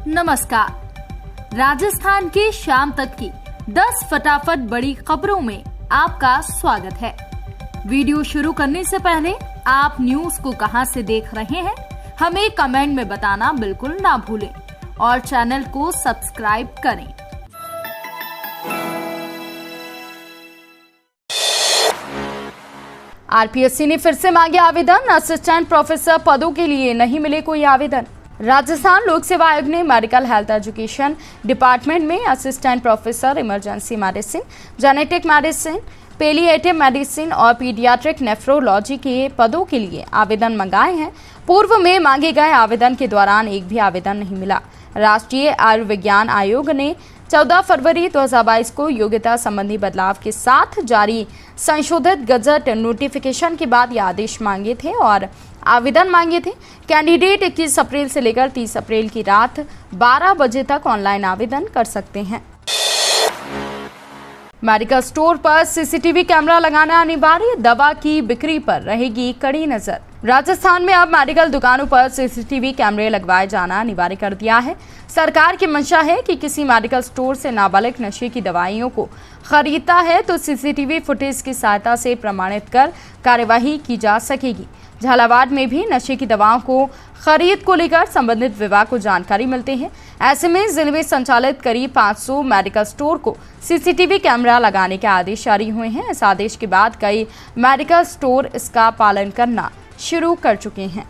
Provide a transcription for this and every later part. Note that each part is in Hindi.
नमस्कार। राजस्थान की शाम तक की 10 फटाफट बड़ी खबरों में आपका स्वागत है। वीडियो शुरू करने से पहले आप न्यूज को कहां से देख रहे हैं हमें कमेंट में बताना बिल्कुल ना भूलें और चैनल को सब्सक्राइब करें। आरपीएससी ने फिर से मांगे आवेदन, असिस्टेंट प्रोफेसर पदों के लिए नहीं मिले कोई आवेदन। राजस्थान लोक सेवा आयोग ने मेडिकल हेल्थ एजुकेशन डिपार्टमेंट में assistant professor emergency medicine, genetic medicine, palliative medicine और पीडियाट्रिक नेफ्रोलॉजी के पदों के लिए आवेदन मंगाए हैं। पूर्व में मांगे गए आवेदन के दौरान एक भी आवेदन नहीं मिला। राष्ट्रीय आयुर्विज्ञान आयोग ने 14 फरवरी 2022 को योग्यता संबंधी बदलाव के साथ जारी संशोधित गजट नोटिफिकेशन के बाद ये आदेश मांगे थे और आवेदन मांगे थे। कैंडिडेट 21 अप्रैल से लेकर 30 अप्रैल की रात 12 बजे तक ऑनलाइन आवेदन कर सकते हैं। मेडिकल स्टोर पर सीसीटीवी कैमरा लगाना अनिवार्य, दवा की बिक्री पर रहेगी कड़ी नजर। राजस्थान में अब मेडिकल दुकानों पर सीसीटीवी कैमरे लगवाए जाना अनिवार्य कर दिया है। सरकार की मंशा है कि किसी मेडिकल स्टोर से नाबालिग नशे की दवाइयों को खरीदता है तो सीसीटीवी फुटेज की सहायता से प्रमाणित कर कार्यवाही की जा सकेगी। झालावाड़ में भी नशे की दवाओं को खरीद को लेकर संबंधित विभाग को जानकारी मिलती है। ऐसे में जिले में संचालित करीब 500 मेडिकल स्टोर को सीसीटीवी कैमरा लगाने के आदेश जारी हुए हैं। इस आदेश के बाद कई मेडिकल स्टोर इसका पालन करना शुरू कर चुके हैं।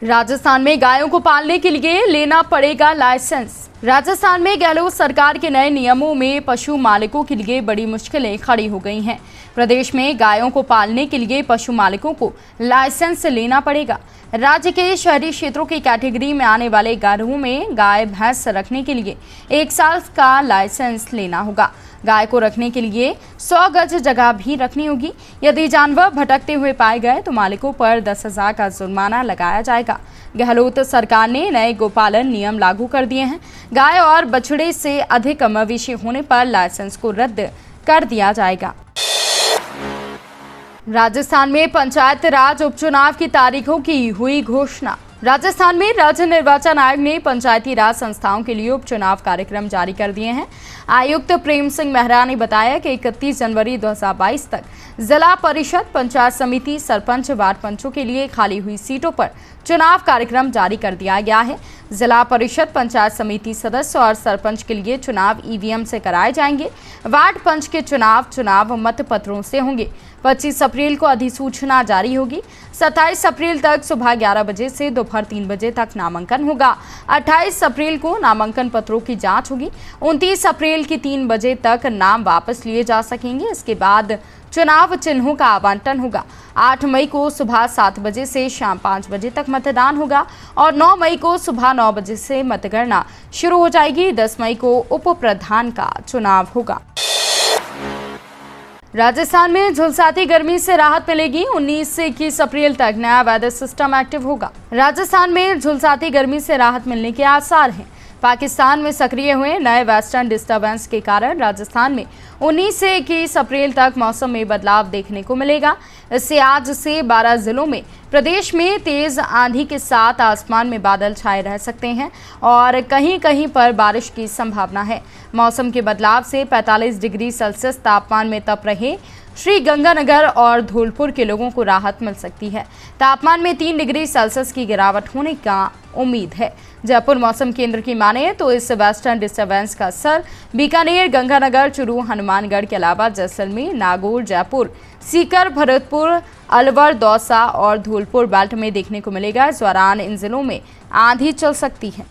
राजस्थान में गायों को पालने के लिए लेना पड़ेगा लाइसेंस। राजस्थान में गहलोत सरकार के नए नियमों में पशु मालिकों के लिए बड़ी मुश्किलें खड़ी हो गई हैं। प्रदेश में गायों को पालने के लिए पशु मालिकों को लाइसेंस लेना पड़ेगा। राज्य के शहरी क्षेत्रों की कैटेगरी में आने वाले घरों में गाय भैंस रखने के लिए 1 साल का लाइसेंस लेना होगा। गाय को रखने के लिए 100 गज जगह भी रखनी होगी। यदि जानवर भटकते हुए पाए गए तो मालिकों पर 10,000 का जुर्माना लगाया जाएगा। गहलोत सरकार ने नए गोपालन नियम लागू कर दिए हैं। गाय और बछड़े से अधिक मवेशी होने पर लाइसेंस को रद्द कर दिया जाएगा। राजस्थान में पंचायत राज उपचुनाव की तारीखों की हुई घोषणा। राजस्थान में राज्य निर्वाचन आयोग ने पंचायती राज संस्थाओं के लिए उपचुनाव कार्यक्रम जारी कर दिए हैं। आयुक्त प्रेम सिंह मेहरा ने बताया कि 31 जनवरी 2022 तक जिला परिषद, पंचायत समिति, सरपंच, वार्ड पंचों के लिए खाली हुई सीटों पर चुनाव कार्यक्रम जारी कर दिया गया है। जिला परिषद, पंचायत समिति सदस्य और सरपंच के लिए चुनाव ईवीएम से कराए जाएंगे। वार्ड पंच के चुनाव मत पत्रों से होंगे। 25 अप्रैल को अधिसूचना जारी होगी। 27 अप्रैल तक सुबह 11 बजे से दोपहर 3 बजे तक नामांकन होगा। 28 अप्रैल को नामांकन पत्रों की जांच होगी। 29 अप्रैल की 3 बजे तक नाम वापस लिए जा सकेंगे। इसके बाद चुनाव चिन्हों का आवंटन होगा। 8 मई को सुबह 7 बजे से शाम 5 बजे तक मतदान होगा और 9 मई को सुबह 9 बजे से मतगणना शुरू हो जाएगी। 10 मई को उप प्रधान का चुनाव होगा। राजस्थान में झुलसाती गर्मी से राहत मिलेगी। 19 से 21 अप्रैल तक नया वेदर सिस्टम एक्टिव होगा। राजस्थान में झुलसाती गर्मी से राहत मिलने के आसार हैं। पाकिस्तान में सक्रिय हुए नए वेस्टर्न डिस्टर्बेंस के कारण राजस्थान में 19 से 21 अप्रैल तक मौसम में बदलाव देखने को मिलेगा। इससे आज से 12 जिलों में प्रदेश में तेज आंधी के साथ आसमान में बादल छाए रह सकते हैं और कहीं कहीं पर बारिश की संभावना है। मौसम के बदलाव से 45 डिग्री सेल्सियस तापमान में तप रहे श्री गंगानगर और धौलपुर के लोगों को राहत मिल सकती है। तापमान में 3 डिग्री सेल्सियस की गिरावट होने का उम्मीद है। जयपुर मौसम केंद्र की माने तो इस वेस्टर्न डिस्टर्बेंस का असर बीकानेर, गंगानगर, चूरू, हनुमानगढ़ के अलावा जैसलमेर, नागौर, जयपुर, सीकर, भरतपुर, अलवर, दौसा और धौलपुर बेल्ट में देखने को मिलेगा। इस दौरान इन जिलों में आंधी चल सकती है।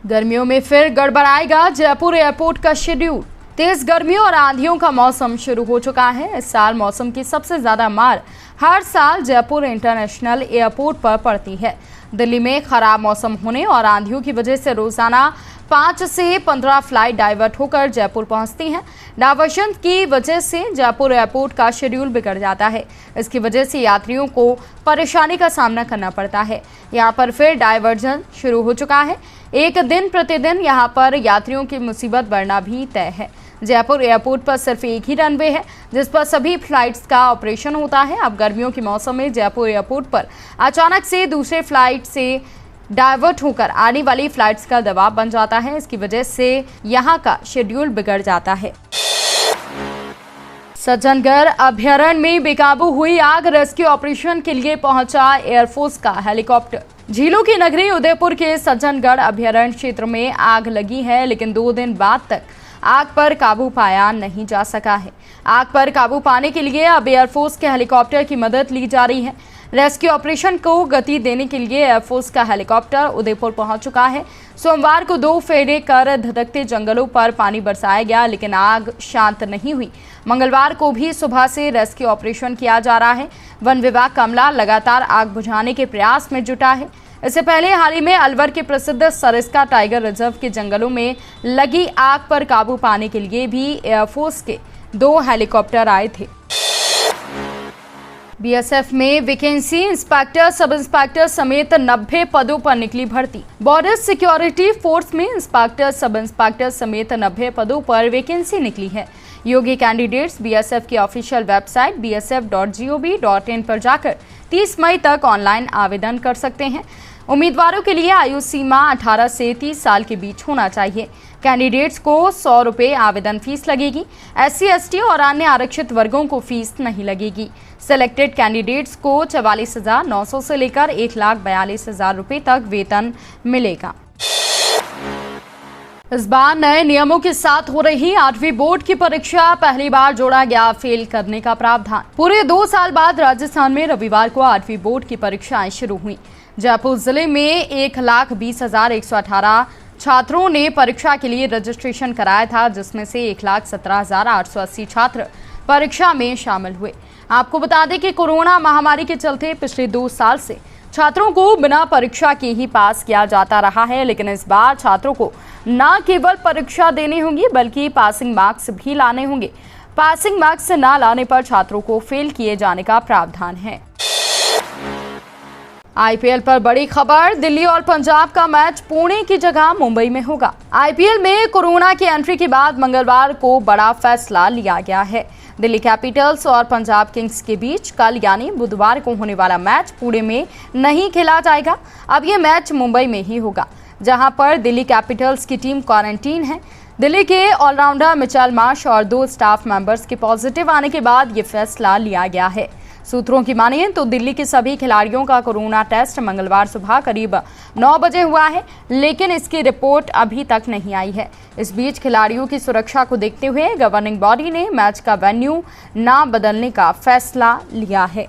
गर्मियों में फिर गड़बड़ाएगा जयपुर एयरपोर्ट का शेड्यूल। तेज गर्मियों और आंधियों का मौसम शुरू हो चुका है। इस साल मौसम की सबसे ज्यादा मार हर साल जयपुर इंटरनेशनल एयरपोर्ट पर पड़ती है। दिल्ली में खराब मौसम होने और आंधियों की वजह से रोजाना 5 से 15 फ्लाइट डाइवर्ट होकर जयपुर पहुंचती हैं। डायवर्शन की वजह से जयपुर एयरपोर्ट का शेड्यूल बिगड़ जाता है। इसकी वजह से यात्रियों को परेशानी का सामना करना पड़ता है। यहाँ पर फिर डायवर्जन शुरू हो चुका है। एक दिन प्रतिदिन यहाँ पर यात्रियों की मुसीबत बढ़ना भी तय है। जयपुर एयरपोर्ट पर सिर्फ एक ही रनवे है जिस पर सभी फ्लाइट्स का ऑपरेशन होता है। अब गर्मियों के मौसम में जयपुर एयरपोर्ट पर अचानक से दूसरे फ्लाइट से डाइवर्ट होकर आने वाली फ्लाइट्स का दबाव बन जाता है। इसकी वजह से यहाँ का शेड्यूल बिगड़ जाता है। सज्जनगढ़ अभयारण्य में बेकाबू हुई आग, रेस्क्यू ऑपरेशन के लिए पहुंचा एयरफोर्स का हेलीकॉप्टर। झीलों की नगरी उदयपुर के सज्जनगढ़ अभयारण्य क्षेत्र में आग लगी है, लेकिन 2 दिन बाद तक आग पर काबू पाया नहीं जा सका है। आग पर काबू पाने के लिए अब एयरफोर्स के हेलीकॉप्टर की मदद ली जा रही है। रेस्क्यू ऑपरेशन को गति देने के लिए एयरफोर्स का हेलीकॉप्टर उदयपुर पहुंच चुका है। सोमवार को 2 फेरे कर धधकते जंगलों पर पानी बरसाया गया, लेकिन आग शांत नहीं हुई। मंगलवार को भी सुबह से रेस्क्यू ऑपरेशन किया जा रहा है। वन विभाग का अमला लगातार आग बुझाने के प्रयास में जुटा है। इससे पहले हाल ही में अलवर के प्रसिद्ध सरिस्का टाइगर रिजर्व के जंगलों में लगी आग पर काबू पाने के लिए भी एयरफोर्स के 2 हेलीकॉप्टर आए थे। बीएसएफ में वैकेंसी, इंस्पेक्टर, सब इंस्पेक्टर समेत 90 पदों पर निकली भर्ती। बॉर्डर सिक्योरिटी फोर्स में इंस्पेक्टर, सब इंस्पेक्टर समेत 90 पदों पर वैकेंसी निकली है। योग्य कैंडिडेट्स बीएसएफ की ऑफिशियल वेबसाइट bsf.gov.in पर जाकर 30 मई तक ऑनलाइन आवेदन कर सकते हैं। उम्मीदवारों के लिए आयु सीमा 18 से 30 साल के बीच होना चाहिए। कैंडिडेट्स को 100 रुपये आवेदन फीस लगेगी। SC, ST और अन्य आरक्षित वर्गों को फीस नहीं लगेगी। सिलेक्टेड कैंडिडेट्स को 44,900 से लेकर 1,42,000 रुपये तक वेतन मिलेगा। इस बार नए नियमों के साथ हो रही 8वीं बोर्ड की परीक्षा, पहली बार जोड़ा गया फेल करने का प्रावधान। पूरे 2 साल बाद राजस्थान में रविवार को 8वीं बोर्ड की परीक्षाएं शुरू हुई। जयपुर जिले में 1,20,118 छात्रों ने परीक्षा के लिए रजिस्ट्रेशन कराया था, जिसमें से 1,17,880 छात्र परीक्षा में शामिल हुए। आपको बता दें कि कोरोना महामारी के चलते पिछले 2 साल से छात्रों को बिना परीक्षा के ही पास किया जाता रहा है, लेकिन इस बार छात्रों को न केवल परीक्षा देनी होगी बल्कि पासिंग मार्क्स भी लाने होंगे। पासिंग मार्क्स न लाने पर छात्रों को फेल किए जाने का प्रावधान है। आईपीएल पर बड़ी खबर, दिल्ली और पंजाब का मैच पुणे की जगह मुंबई में होगा। आईपीएल में कोरोना की एंट्री के बाद मंगलवार को बड़ा फैसला लिया गया है। दिल्ली कैपिटल्स और पंजाब किंग्स के बीच कल यानी बुधवार को होने वाला मैच पुणे में नहीं खेला जाएगा। अब ये मैच मुंबई में ही होगा, जहां पर दिल्ली कैपिटल्स की टीम क्वारंटीन है। दिल्ली के ऑलराउंडर मिचेल मार्श और 2 स्टाफ मेंबर्स के पॉजिटिव आने के बाद ये फैसला लिया गया है। सूत्रों की मानिए तो दिल्ली के सभी खिलाड़ियों का कोरोना टेस्ट मंगलवार सुबह करीब 9 बजे हुआ है, लेकिन इसकी रिपोर्ट अभी तक नहीं आई है। इस बीच खिलाड़ियों की सुरक्षा को देखते हुए गवर्निंग बॉडी ने मैच का वेन्यू ना बदलने का फैसला लिया है।